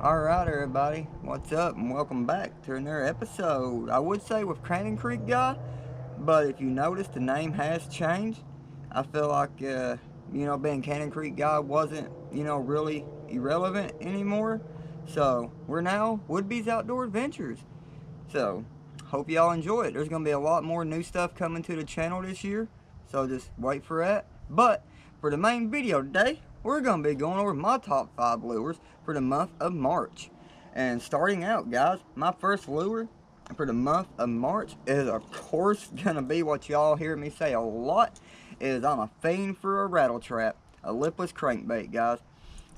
Alright everybody, what's up and welcome back to another episode. I would say with Cannon Creek Guy, but if you notice the name has changed. I feel like, being Cannon Creek Guy wasn't, really irrelevant anymore. So, we're now Woodbees Outdoor Adventures. So, hope y'all enjoy it. There's going to be a lot more new stuff coming to the channel this year. So, just wait for that. But, for the main video today, we're going to be going over my top 5 lures for the month of March. And starting out, guys, my first lure for the month of March is, of course, going to be what y'all hear me say a lot, is I'm a fiend for a rattle trap. A lipless crankbait, guys.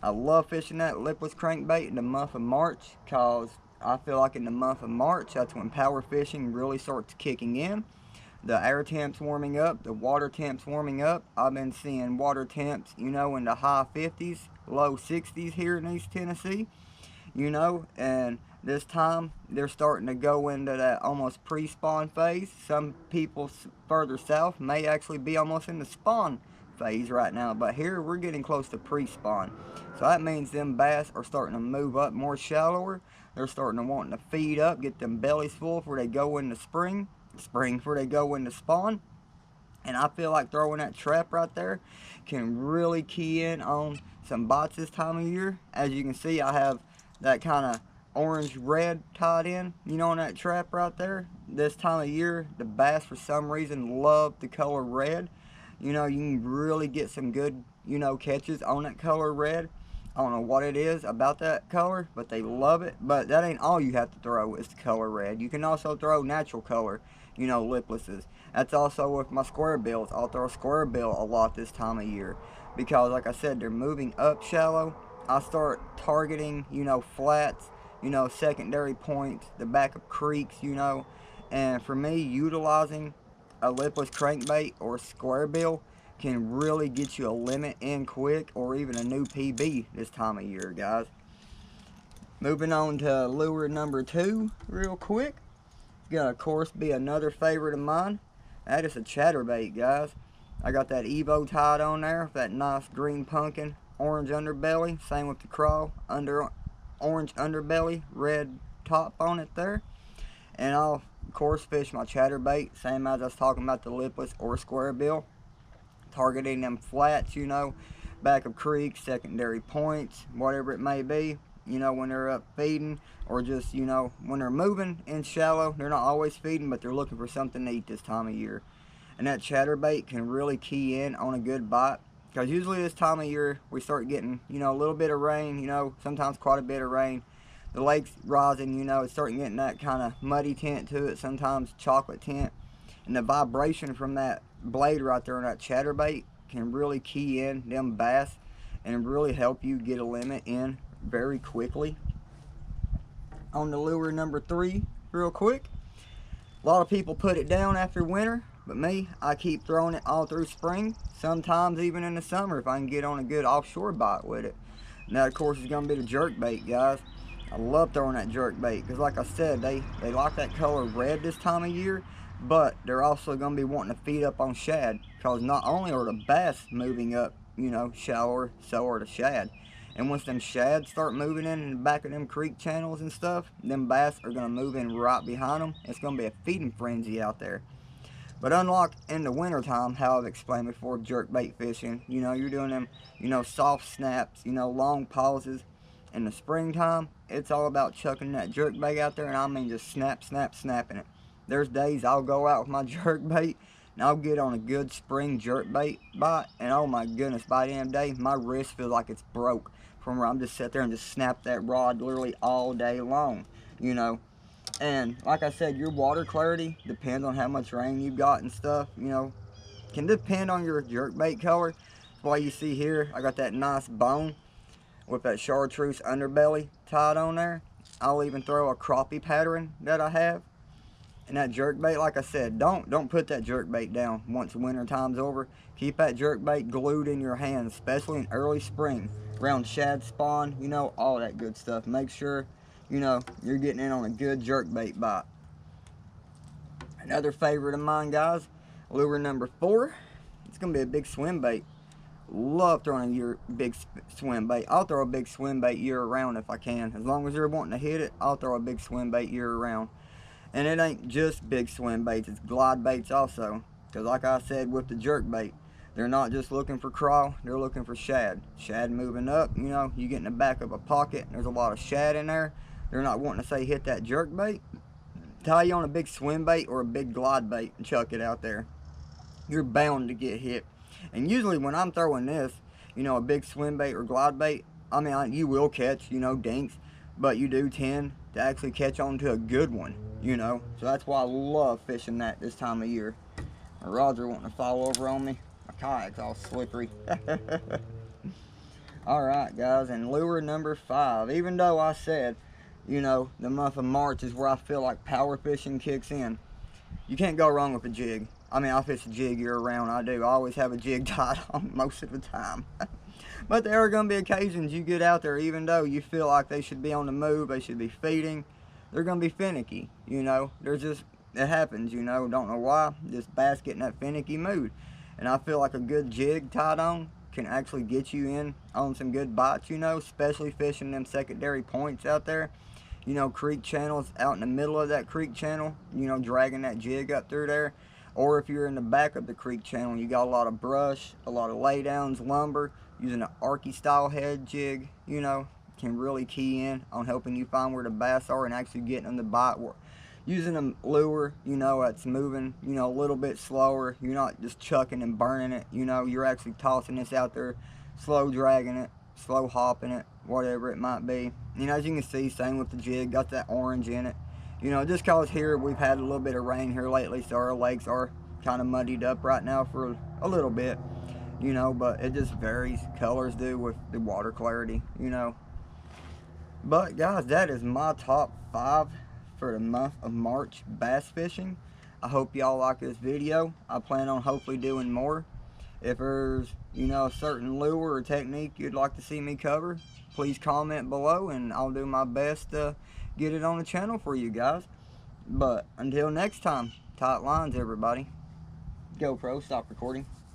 I love fishing that lipless crankbait in the month of March because I feel like in the month of March, that's when power fishing really starts kicking in. The air temps warming up, the water temps warming up. I've been seeing water temps, in the high 50s, low 60s here in East Tennessee, and this time they're starting to go into that almost pre-spawn phase. Some people further south may actually be almost in the spawn phase right now, but here we're getting close to pre-spawn. So that means them bass are starting to move up more shallower. They're starting to want to feed up, get them bellies full before they go into spring before they go into spawn. And I feel like throwing that trap right there can really key in on some bites this time of year. As you can see, I have that kind of orange red tied in, on that trap right there. This time of year, the bass for some reason love the color red. You can really get some good, catches on that color red. I don't know what it is about that color, but they love it. But that ain't all you have to throw is the color red. You can also throw natural color, liplesses. That's also with my square bills. I'll throw square bill a lot this time of year because, like I said, they're moving up shallow. I start targeting, flats, secondary points, the back of creeks, and for me, utilizing a lipless crankbait or square bill can really get you a limit in quick or even a new PB this time of year, guys. Moving on to lure number 2 real quick. Gonna, of course, be another favorite of mine. That is a chatterbait, guys. I got that Evo tied on there with that nice green pumpkin, orange underbelly. Same with the crawl, orange underbelly, red top on it there. And I'll, of course, fish my chatterbait, same as I was talking about the lipless or square bill. Targeting them flats, back of creeks, secondary points, whatever it may be, when they're up feeding, or just, when they're moving in shallow. They're not always feeding, but they're looking for something to eat this time of year. And that chatterbait can really key in on a good bite, because usually this time of year we start getting, a little bit of rain, sometimes quite a bit of rain. The lake's rising, it's starting getting that kind of muddy tint to it, sometimes chocolate tint. And the vibration from that blade right there on that chatterbait can really key in them bass and really help you get a limit in very quickly. On the lure number 3 real quick, a lot of people put it down after winter, but me, I keep throwing it all through spring, sometimes even in the summer if I can get on a good offshore bite with it. And that, of course, is going to be the jerkbait, guys. I love throwing that jerkbait because, like I said, they like that color red this time of year, but they're also going to be wanting to feed up on shad, because not only are the bass moving up, shallower, so are the shad. And once them shad start moving in the back of them creek channels and stuff, them bass are going to move in right behind them. It's going to be a feeding frenzy out there. But unlike in the wintertime, how I've explained before, jerkbait fishing, you're doing them, soft snaps, long pauses. In the springtime, it's all about chucking that jerkbait out there, and I mean just snap, snap, snapping it. There's days I'll go out with my jerkbait, and I'll get on a good spring jerkbait bite, and oh my goodness, by the end of the day, my wrist feels like it's broke from where I'm just sit there and just snap that rod literally all day long, And like I said, your water clarity depends on how much rain you've got and stuff, can depend on your jerkbait color. That's why you see here, I got that nice bone with that chartreuse underbelly tied on there. I'll even throw a crappie pattern that I have. And that jerkbait, like I said, don't put that jerkbait down once winter time's over. Keep that jerkbait glued in your hand, especially in early spring, around shad spawn, all that good stuff. Make sure, you're getting in on a good jerkbait bite. Another favorite of mine, guys, lure number 4. It's gonna be a big swim bait. Love throwing a big swim bait. I'll throw a big swim bait year round if I can. As long as they're wanting to hit it, I'll throw a big swim bait year round. And it ain't just big swim baits, it's glide baits also. Because like I said with the jerk bait, they're not just looking for crawl, they're looking for shad. Shad moving up, you know, you get in the back of a pocket, there's a lot of shad in there. They're not wanting to say hit that jerk bait. Tie you on a big swim bait or a big glide bait and chuck it out there. You're bound to get hit. And usually when I'm throwing this, you know, a big swim bait or glide bait, I mean, you will catch, you know, dinks, but you do tend to actually catch on to a good one, you know. So that's why I love fishing that this time of year. Roger wanting to fall over on me. My kayak's all slippery. Alright guys, and lure number 5. Even though I said, you know, the month of March is where I feel like power fishing kicks in, you can't go wrong with a jig. I mean, I fish a jig year round. I do. I always have a jig tied on most of the time. But there are going to be occasions you get out there, even though you feel like they should be on the move, they should be feeding, they're going to be finicky, you know. There's just, it happens, you know. Don't know why. Just bass get in that finicky mood. And I feel like a good jig tied on can actually get you in on some good bites, you know, especially fishing them secondary points out there. You know, creek channels, out in the middle of that creek channel, you know, dragging that jig up through there. Or if you're in the back of the creek channel, you got a lot of brush, a lot of laydowns, lumber, using an Arky style head jig, you know, can really key in on helping you find where the bass are and actually getting them to bite. Using a lure, you know, that's moving, you know, a little bit slower. You're not just chucking and burning it, you know, you're actually tossing this out there, slow dragging it, slow hopping it, whatever it might be. You know, as you can see, same with the jig, got that orange in it. You know, just cause here we've had a little bit of rain here lately, so our lakes are kind of muddied up right now for a little bit, you know, but it just varies. Colors do with the water clarity, you know. But guys, that is my top 5 for the month of March bass fishing. I hope y'all like this video. I plan on hopefully doing more. If there's, you know, a certain lure or technique you'd like to see me cover, please comment below and I'll do my best to get it on the channel for you guys. But until next time, tight lines everybody. GoPro, stop recording.